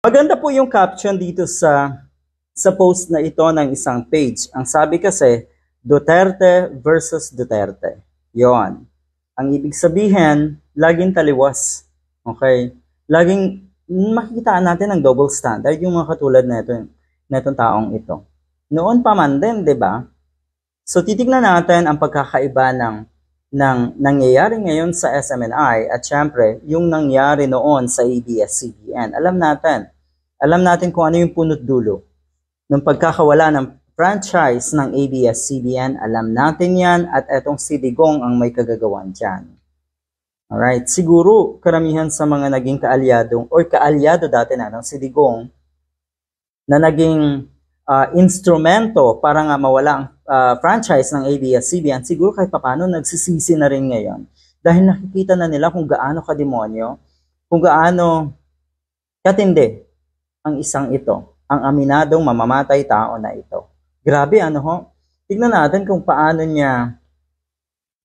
Maganda po yung caption dito sa post na ito ng isang page. Ang sabi kasi, Duterte versus Duterte. Yon. Ang ibig sabihin, laging taliwas. Okay? Laging makikitaan natin ang double standard, yung mga katulad na itong taong ito. Noon pa man din, di ba? So titignan natin ang pagkakaiba ng nangyayari ngayon sa SMNI at syempre, yung nangyari noon sa ABS-CBN. Alam natin kung ano yung punot dulo ng pagkakawala ng franchise ng ABS-CBN. Alam natin yan at etong si Digong ang may kagagawan dyan. Alright, siguro karamihan sa mga naging kaalyado dati na ng si Digong na naging instrumento para nga mawala ang franchise ng ABS-CBN, siguro kahit papano nagsisisi na rin ngayon dahil nakikita na nila kung gaano kademonyo, kung gaano katindi ang isang ito, ang aminadong mamamatay tao na ito. Grabe, ano ho? Tignan natin kung paano niya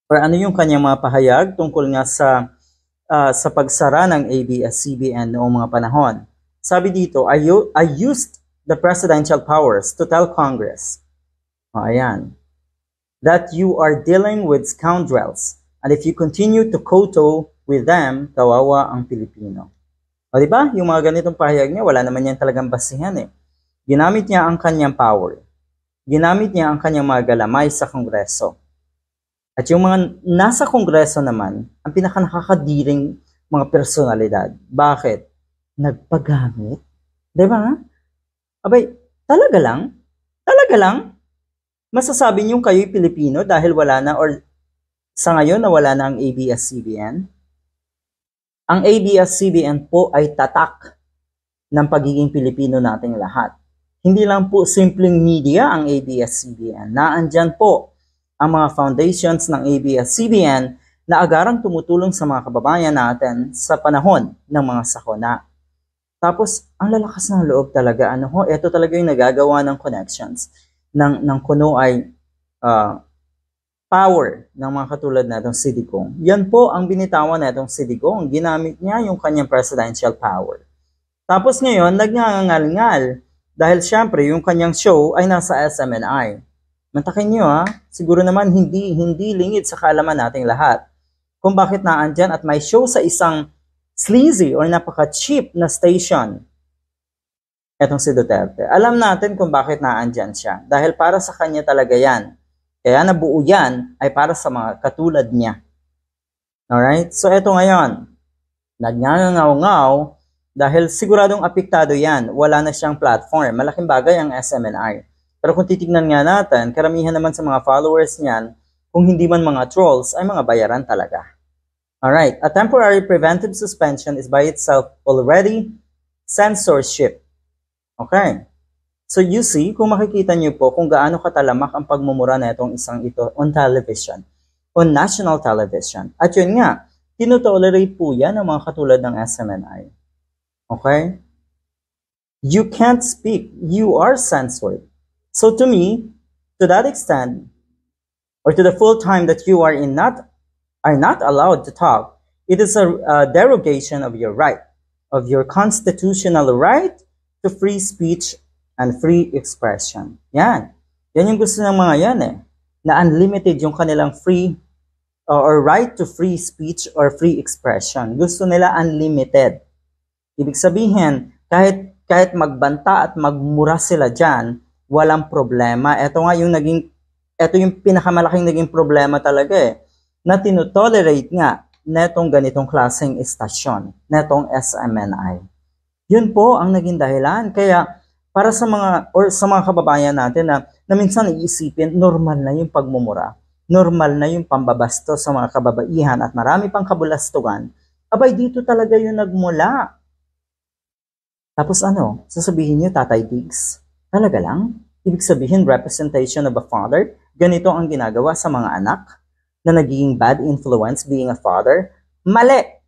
or ano yung kanyang mga pahayag tungkol nga sa pagsara ng ABS-CBN noong mga panahon. Sabi dito, I used the presidential powers to tell Congress, ayan, that you are dealing with scoundrels and if you continue to kowtow with them, kawawa ang Pilipino. O diba? Yung mga ganitong pahayag niya, wala naman yan talagang basihan eh. Ginamit niya ang kanyang power. Ginamit niya ang kanyang mga galamay sa Kongreso. At yung mga nasa Kongreso naman, ang pinakanakakadiring mga personalidad. Bakit? Nagpagamit. Diba? Abay, talaga lang, masasabi niyong kayo'y Pilipino dahil wala na or sa ngayon na wala na ang ABS-CBN? Ang ABS-CBN po ay tatak ng pagiging Pilipino nating lahat. Hindi lang po simpleng media ang ABS-CBN. Naandyan po ang mga foundations ng ABS-CBN na agarang tumutulong sa mga kababayan natin sa panahon ng mga sakuna. Tapos, ang lalakas ng loob talaga, ito talaga yung nagagawa ng connections ng kuno ay power ng mga katulad na itong si Digong. Yan po ang binitawan na itong si Digong. Ginamit niya yung kanyang presidential power. Tapos ngayon, nagngangal-ngal dahil syempre yung kanyang show ay nasa SMNI. Mantakin nyo siguro naman hindi lingid sa kaalaman nating lahat kung bakit naandyan at may show sa isang sleazy or napaka-cheap na station etong si Duterte. Alam natin kung bakit naandyan siya. Dahil para sa kanya talaga yan. Kaya nabuo yan ay para sa mga katulad niya. Alright? So eto ngayon, nagngangaw-ngaw dahil siguradong apektado yan. Wala na siyang platform. Malaking bagay ang SMNI. Pero kung titignan nga natin, karamihan naman sa mga followers niyan, kung hindi man mga trolls, ay mga bayaran talaga. Alright, a temporary preventive suspension is by itself already censorship. Okay. So you see, kung makikita niyo po kung gaano katalamak ang pagmumura na itong isang ito on television, on national television. At yun nga, tinotolerate po yan ng mga katulad ng SMNI. Okay? You can't speak. You are censored. So to me, to that extent, or to the full time that you are not allowed to talk, it is a derogation of your right, of your constitutional right to free speech and free expression. Yan. Yan yung gusto ng mga yan na unlimited yung kanilang free or right to free speech or free expression. Gusto nila unlimited. Ibig sabihin, kahit magbanta at magmura sila dyan, walang problema. Ito yung pinakamalaking naging problema talaga na tinotolerate nga netong ganitong klaseng estasyon, netong SMNI. Yun po ang naging dahilan. Kaya para sa mga kababayan natin na minsan iisipin, normal na yung pagmumura, normal na yung pambabasto sa mga kababaihan at marami pang kabulastugan, abay dito talaga yung nagmula. Tapos sasabihin niyo, Tatay Diggs, talaga lang? Ibig sabihin, representation of a father, ganito ang ginagawa sa mga anak na nagiging bad influence being a father? Mali!